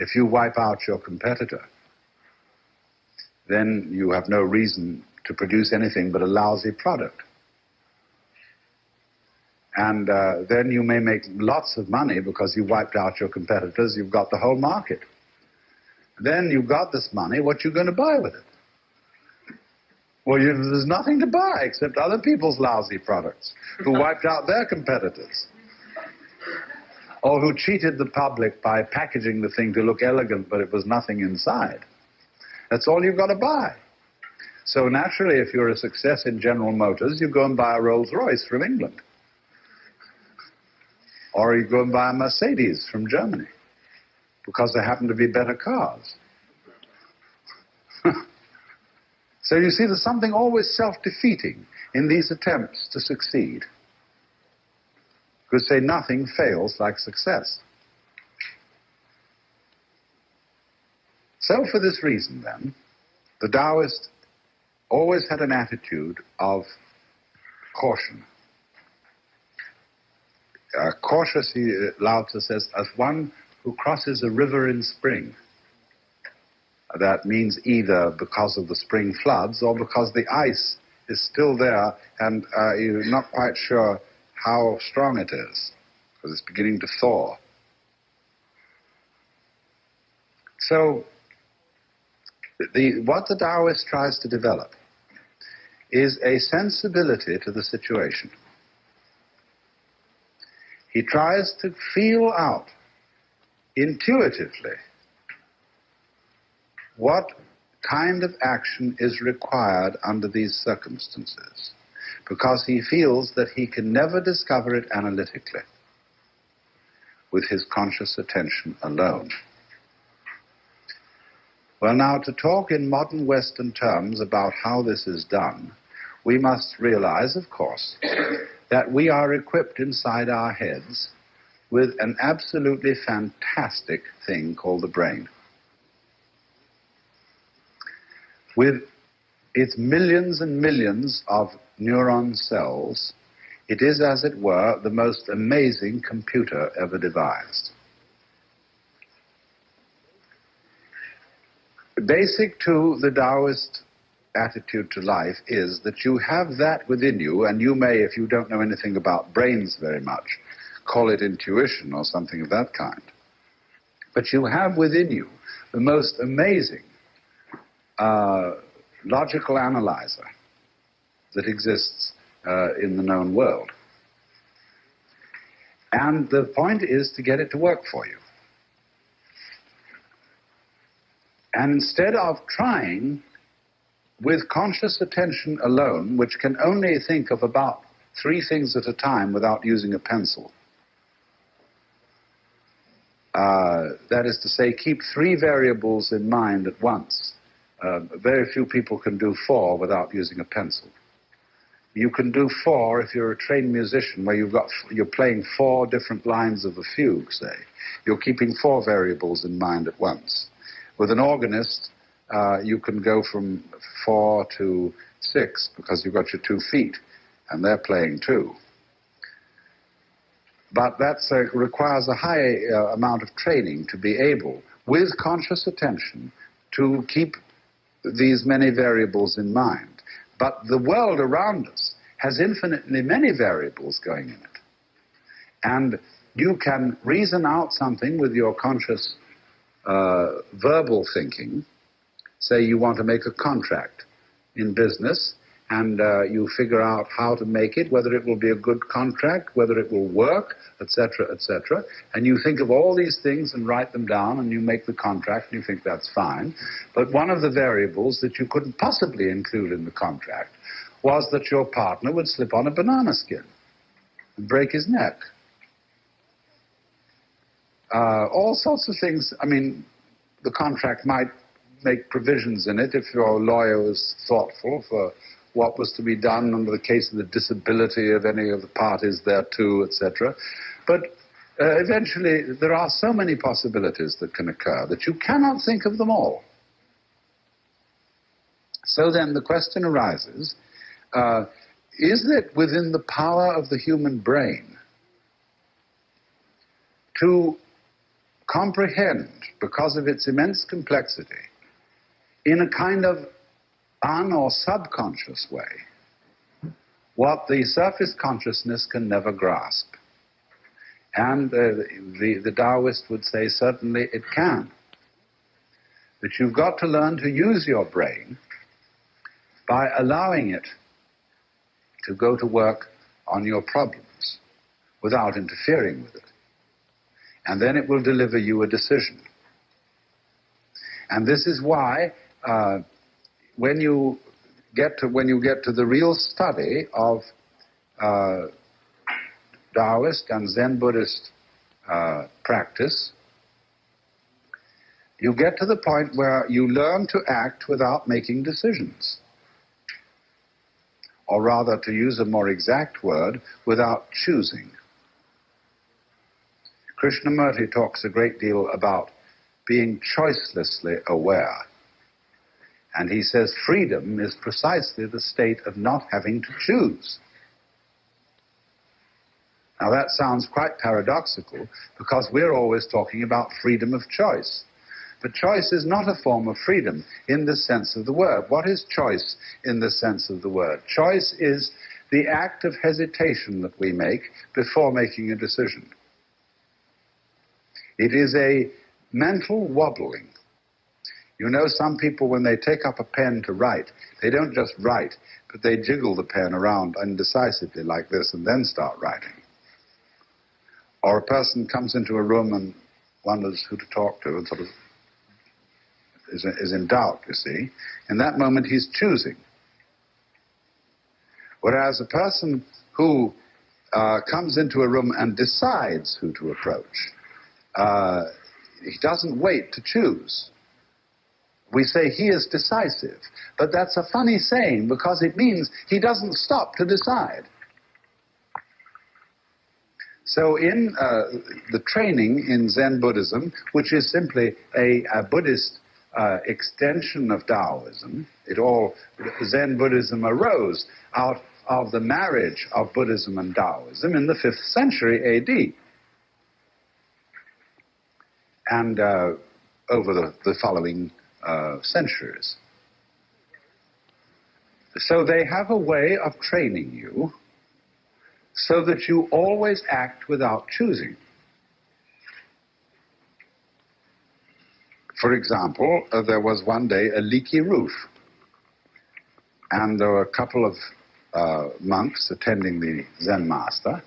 If you wipe out your competitor, then you have no reason to produce anything but a lousy product. And then you may make lots of money because you wiped out your competitors, you've got the whole market. Then you've got this money, what you going to buy with it? Well, there's nothing to buy except other people's lousy products who wiped out their competitors. Or who cheated the public by packaging the thing to look elegant, but it was nothing inside. That's all you've got to buy. So naturally, if you're a success in General Motors, you go and buy a Rolls-Royce from England. Or you go and buy a Mercedes from Germany, because there happen to be better cars. So you see, there's something always self-defeating in these attempts to succeed. You could say nothing fails like success. So for this reason, then, the Taoist always had an attitude of caution. Cautious, Lao Tzu says, as one who crosses a river in spring. That means either because of the spring floods or because the ice is still there and you're not quite sure how strong it is, because it's beginning to thaw. So, what the Taoist tries to develop is a sensibility to the situation. He tries to feel out intuitively what kind of action is required under these circumstances, because he feels that he can never discover it analytically with his conscious attention alone. Well, now, to talk in modern Western terms about how this is done, we must realize, of course, that we are equipped inside our heads with an absolutely fantastic thing called the brain. With its millions and millions of neuron cells, it is, as it were, the most amazing computer ever devised. Basic to the Taoist attitude to life is that you have that within you, and you may, if you don't know anything about brains very much, call it intuition or something of that kind. But you have within you the most amazing logical analyzer that exists in the known world. And the point is to get it to work for you. And instead of trying with conscious attention alone, which can only think of about 3 things at a time without using a pencil, that is to say, keep 3 variables in mind at once. Very few people can do 4 without using a pencil. You can do 4 if you're a trained musician, where you're playing 4 different lines of a fugue, say. You're keeping 4 variables in mind at once. With an organist, you can go from 4 to 6 because you've got your 2 feet, and they're playing too. But that requires a high amount of training to be able, with conscious attention, to keep these many variables in mind. But the world around us has infinitely many variables going in it. And you can reason out something with your conscious verbal thinking. Say you want to make a contract in business, and you figure out how to make it, whether it will be a good contract, whether it will work, etc., etc. And you think of all these things and write them down, and you make the contract, and you think that's fine. But one of the variables that you couldn't possibly include in the contract was that your partner would slip on a banana skin and break his neck. All sorts of things. I mean, the contract might make provisions in it if your lawyer was thoughtful for what was to be done under the case of the disability of any of the parties thereto, etc. But eventually there are so many possibilities that can occur that you cannot think of them all. So then the question arises, is it within the power of the human brain to comprehend, because of its immense complexity, in a kind of un- or subconscious way, what the surface consciousness can never grasp. And the Taoist would say, certainly it can. But you've got to learn to use your brain by allowing it to go to work on your problems without interfering with it. And then it will deliver you a decision. And this is why when you get to the real study of Taoist and Zen Buddhist practice, you get to the point where you learn to act without making decisions. Or rather, to use a more exact word, without choosing. Krishnamurti talks a great deal about being choicelessly aware. And he says freedom is precisely the state of not having to choose. Now that sounds quite paradoxical, because we're always talking about freedom of choice. But choice is not a form of freedom in the sense of the word. What is choice in the sense of the word? Choice is the act of hesitation that we make before making a decision. It is a mental wobbling. You know, some people, when they take up a pen to write, they don't just write, but they jiggle the pen around indecisively like this and then start writing. Or a person comes into a room and wonders who to talk to and sort of is in doubt, you see. In that moment, he's choosing. Whereas a person who comes into a room and decides who to approach, he doesn't wait to choose. We say he is decisive, but that's a funny saying, because it means he doesn't stop to decide. So in the training in Zen Buddhism, which is simply a Buddhist extension of Taoism, Zen Buddhism arose out of the marriage of Buddhism and Taoism in the 5th century A.D. and over the following centuries. So they have a way of training you so that you always act without choosing. For example, there was one day a leaky roof, and there were a couple of monks attending the Zen master,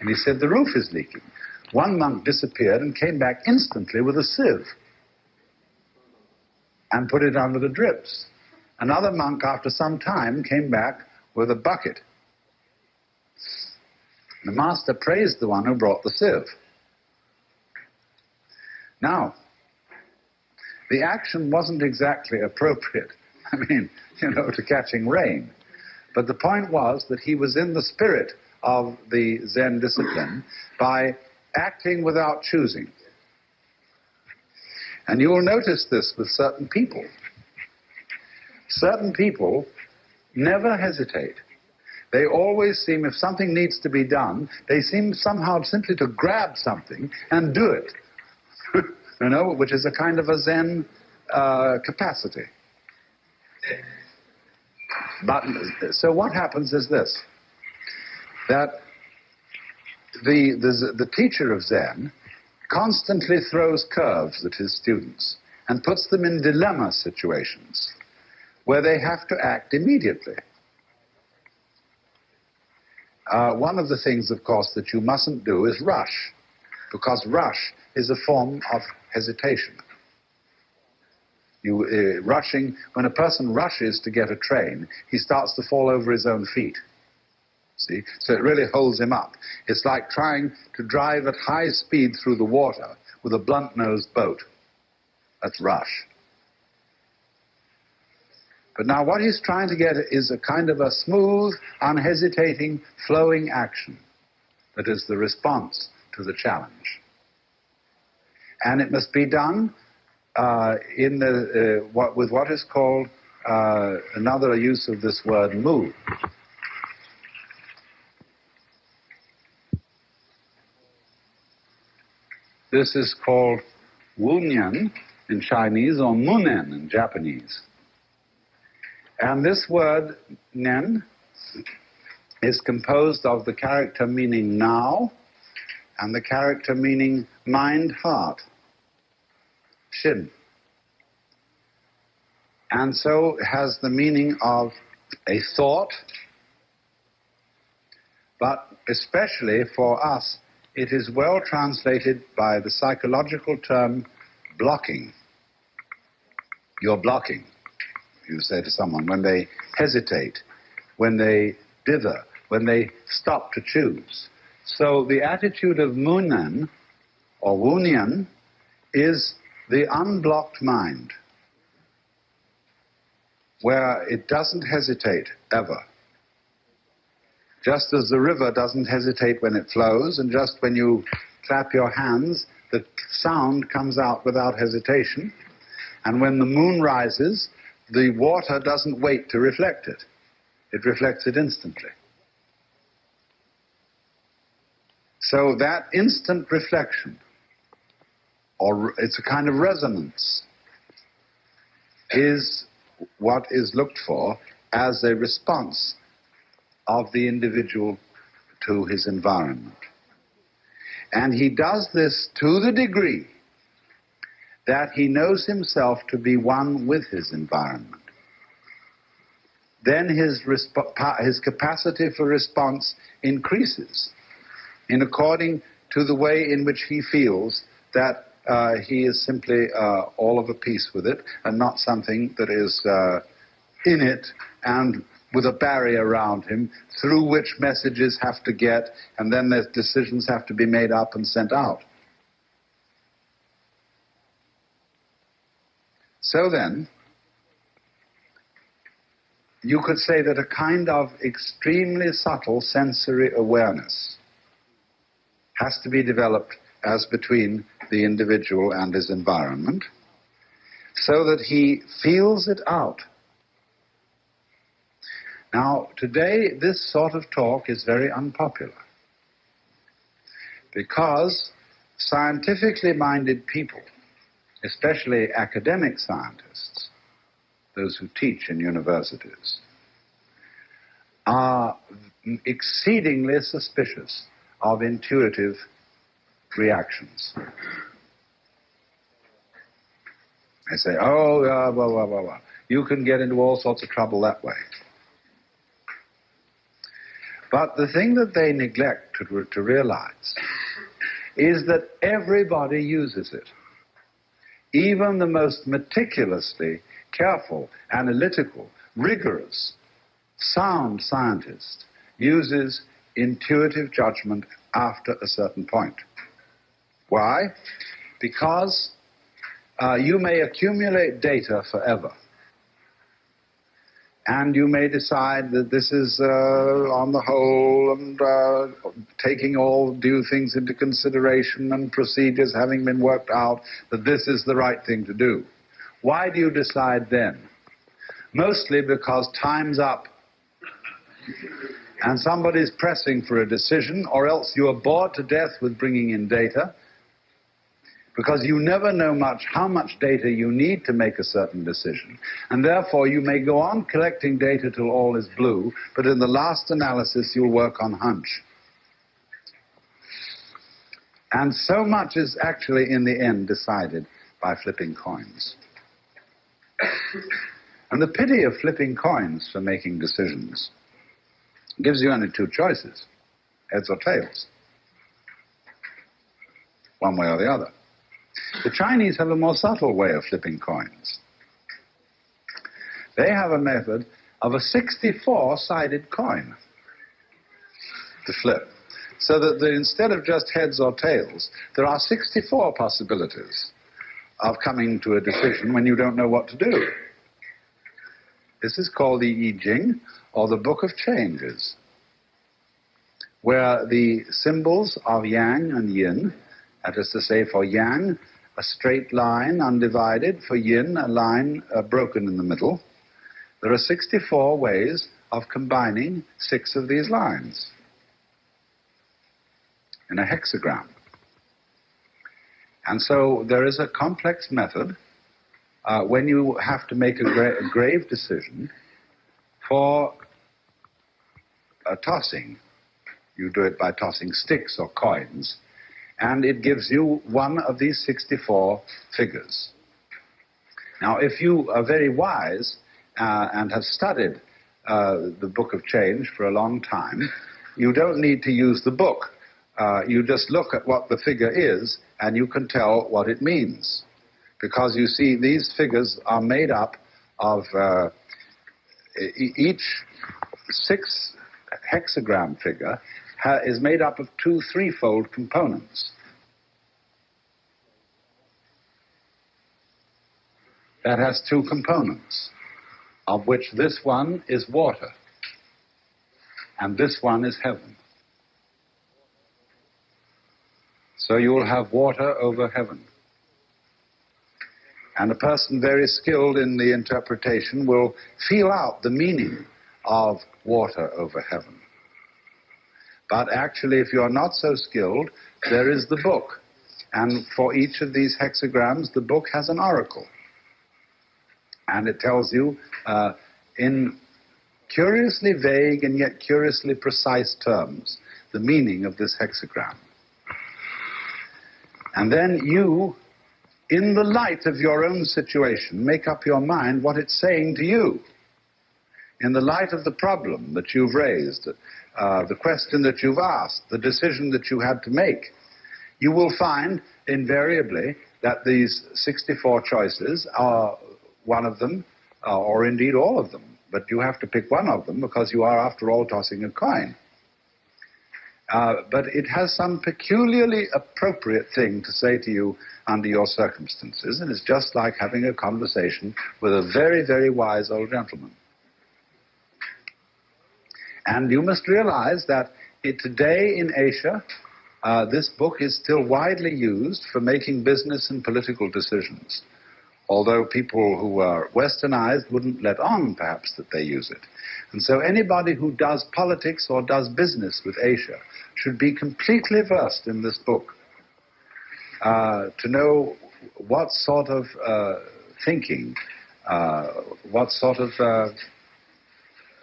and he said, "The roof is leaking." One monk disappeared and came back instantly with a sieve and put it under the drips. Another monk, after some time, came back with a bucket. The master praised the one who brought the sieve. Now, the action wasn't exactly appropriate, to catching rain. But the point was that he was in the spirit of the Zen discipline by acting without choosing. And you will notice this with certain people. Certain people never hesitate. They always seem, if something needs to be done, they seem somehow simply to grab something and do it. Which is a kind of a Zen capacity. But so what happens is this, that the teacher of Zen constantly throws curves at his students and puts them in dilemma situations where they have to act immediately. One of the things, of course, that you mustn't do is rush, because rush is a form of hesitation. When a person rushes to get a train, he starts to fall over his own feet. See? So it really holds him up. It's like trying to drive at high speed through the water with a blunt-nosed boat. That's rush. But now what he's trying to get is a kind of a smooth, unhesitating, flowing action that is the response to the challenge. And it must be done with what is called another use of this word, mu. This is called Wunyan in Chinese or Munen in Japanese. And this word, nen, is composed of the character meaning now and the character meaning mind, heart, shin. And so it has the meaning of a thought, but especially for us, it is well translated by the psychological term blocking. You're blocking, you say to someone, when they hesitate, when they dither, when they stop to choose. So the attitude of Munan, or Wunyan, is the unblocked mind, where it doesn't hesitate ever. Just as the river doesn't hesitate when it flows, and just when you clap your hands, the sound comes out without hesitation. And when the moon rises, the water doesn't wait to reflect it. It reflects it instantly. So that instant reflection, or it's a kind of resonance, is what is looked for as a response of the individual to his environment. And he does this to the degree that he knows himself to be one with his environment. Then his capacity for response increases in according to the way in which he feels that he is simply all of a piece with it and not something that is in it and with a barrier around him through which messages have to get, and then the decisions have to be made up and sent out. So then, you could say that a kind of extremely subtle sensory awareness has to be developed as between the individual and his environment, so that he feels it out. Now, today, this sort of talk is very unpopular, because scientifically minded people, especially academic scientists, those who teach in universities, are exceedingly suspicious of intuitive reactions. They say, oh, well, you can get into all sorts of trouble that way. But the thing that they neglect to realize is that everybody uses it. Even the most meticulously careful, analytical, rigorous, sound scientist uses intuitive judgment after a certain point. Why? Because you may accumulate data forever, and you may decide that this is, on the whole, and taking all due things into consideration and procedures having been worked out, that this is the right thing to do. Why do you decide then? Mostly because time's up, and somebody's pressing for a decision, or else you are bored to death with bringing in data, because you never know how much data you need to make a certain decision, and therefore you may go on collecting data till all is blue, but in the last analysis you'll work on hunch. And so much is actually in the end decided by flipping coins. And the pity of flipping coins for making decisions gives you only two choices, heads or tails, one way or the other. The Chinese have a more subtle way of flipping coins. They have a method of a 64-sided coin to flip, so that instead of just heads or tails, there are 64 possibilities of coming to a decision when you don't know what to do. This is called the I Ching, or the Book of Changes, where the symbols of yang and yin, that is to say, for yang, a straight line, undivided; for yin, a line broken in the middle. There are 64 ways of combining 6 of these lines in a hexagram. And so there is a complex method when you have to make a grave decision for tossing. You do it by tossing sticks or coins, and it gives you one of these 64 figures. Now, if you are very wise and have studied the Book of Change for a long time, you don't need to use the book. You just look at what the figure is, and you can tell what it means. Because you see, these figures are made up of each 6 hexagram figure is made up of 2 threefold components. That has 2 components, of which this one is water, and this one is heaven. So you will have water over heaven. And a person very skilled in the interpretation will feel out the meaning of water over heaven. But actually, if you're not so skilled, there is the book. And for each of these hexagrams, the book has an oracle. And it tells you in curiously vague and yet curiously precise terms the meaning of this hexagram. And then you, in the light of your own situation, make up your mind what it's saying to you. In the light of the problem that you've raised, the question that you've asked, the decision that you had to make, you will find invariably that these 64 choices are one of them, or indeed all of them. But you have to pick one of them because you are, after all, tossing a coin. But it has some peculiarly appropriate thing to say to you under your circumstances, and it's just like having a conversation with a very, very wise old gentleman. And you must realize that today in Asia, this book is still widely used for making business and political decisions, although people who are westernized wouldn't let on, perhaps, that they use it. And so anybody who does politics or does business with Asia should be completely versed in this book to know what sort of thinking, what sort of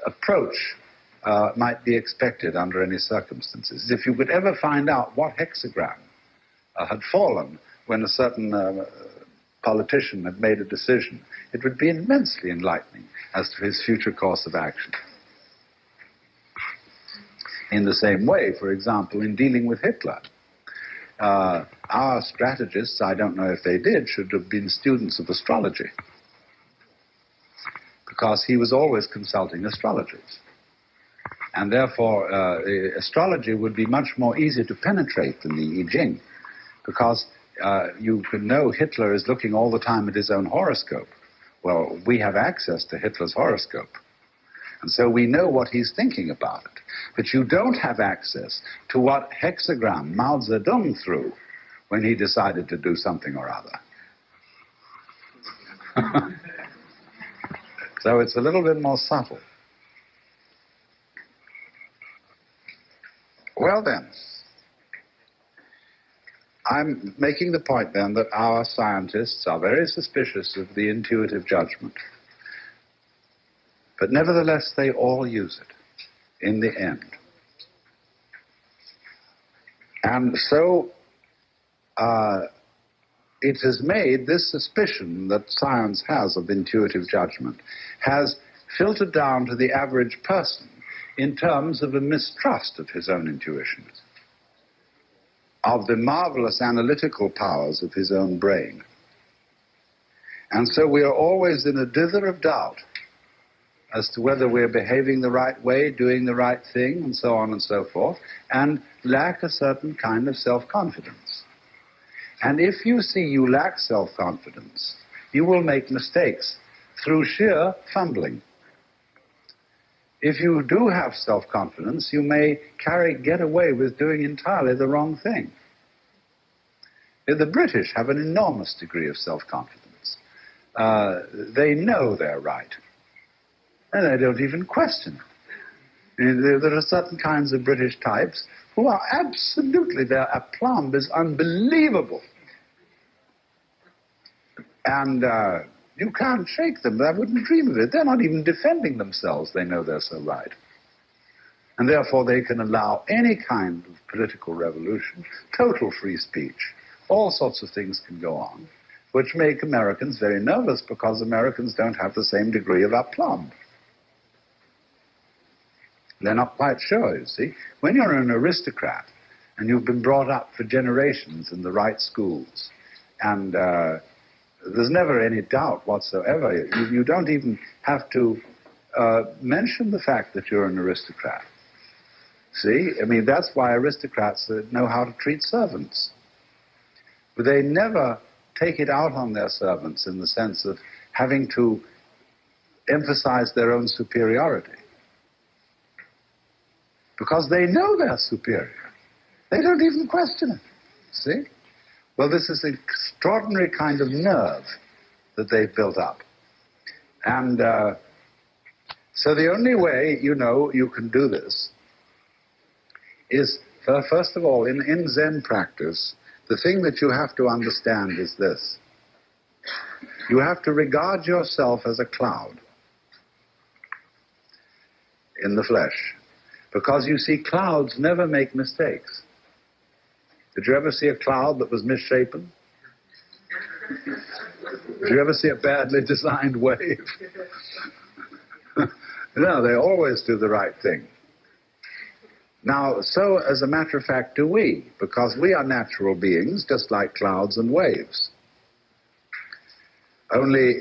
approach might be expected under any circumstances. If you could ever find out what hexagram had fallen when a certain politician had made a decision, it would be immensely enlightening as to his future course of action. In the same way, for example, in dealing with Hitler, our strategists, I don't know if they did, should have been students of astrology, because he was always consulting astrologers. And therefore, astrology would be much more easy to penetrate than the I Ching, because you could know Hitler is looking all the time at his own horoscope. Well, we have access to Hitler's horoscope, and so we know what he's thinking about it. But you don't have access to what hexagram Mao Zedong threw when he decided to do something or other. So it's a little bit more subtle. Well then, I'm making the point then that our scientists are very suspicious of the intuitive judgment. But nevertheless, they all use it in the end. And so it has made this suspicion that science has of intuitive judgment has filtered down to the average person in terms of a mistrust of his own intuitions, of the marvelous analytical powers of his own brain. And so we are always in a dither of doubt as to whether we're behaving the right way, doing the right thing, and so on and so forth, and lack a certain kind of self-confidence. And if you see you lack self-confidence, you will make mistakes through sheer fumbling. If you do have self-confidence, you may get away with doing entirely the wrong thing. The British have an enormous degree of self-confidence. They know they're right, and they don't even question it. There are certain kinds of British types who are absolutely, their aplomb is unbelievable. And you can't shake them. They wouldn't dream of it. They're not even defending themselves. They know they're so right. And therefore they can allow any kind of political revolution, total free speech. All sorts of things can go on, which make Americans very nervous because Americans don't have the same degree of aplomb. They're not quite sure, you see. When you're an aristocrat and you've been brought up for generations in the right schools, and there's never any doubt whatsoever, you don't even have to mention the fact that you're an aristocrat. See? I mean, that's why aristocrats know how to treat servants. But they never take it out on their servants in the sense of having to emphasize their own superiority. Because they know they're superior. They don't even question it. See? Well, this is an extraordinary kind of nerve that they've built up. And so the only way, you know, you can do this is, first of all, in Zen practice, the thing that you have to understand is this. You have to regard yourself as a cloud in the flesh. Because, you see, clouds never make mistakes. Did you ever see a cloud that was misshapen? Did you ever see a badly designed wave? No, they always do the right thing. Now, so as a matter of fact do we, because we are natural beings, just like clouds and waves. Only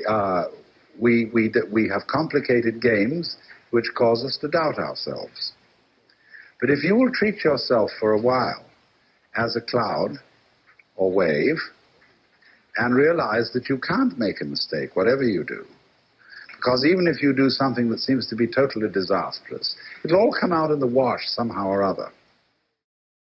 we have complicated games which cause us to doubt ourselves. But if you will treat yourself for a while as a cloud or wave and realize that you can't make a mistake, whatever you do, because even if you do something that seems to be totally disastrous, it'll all come out in the wash somehow or other.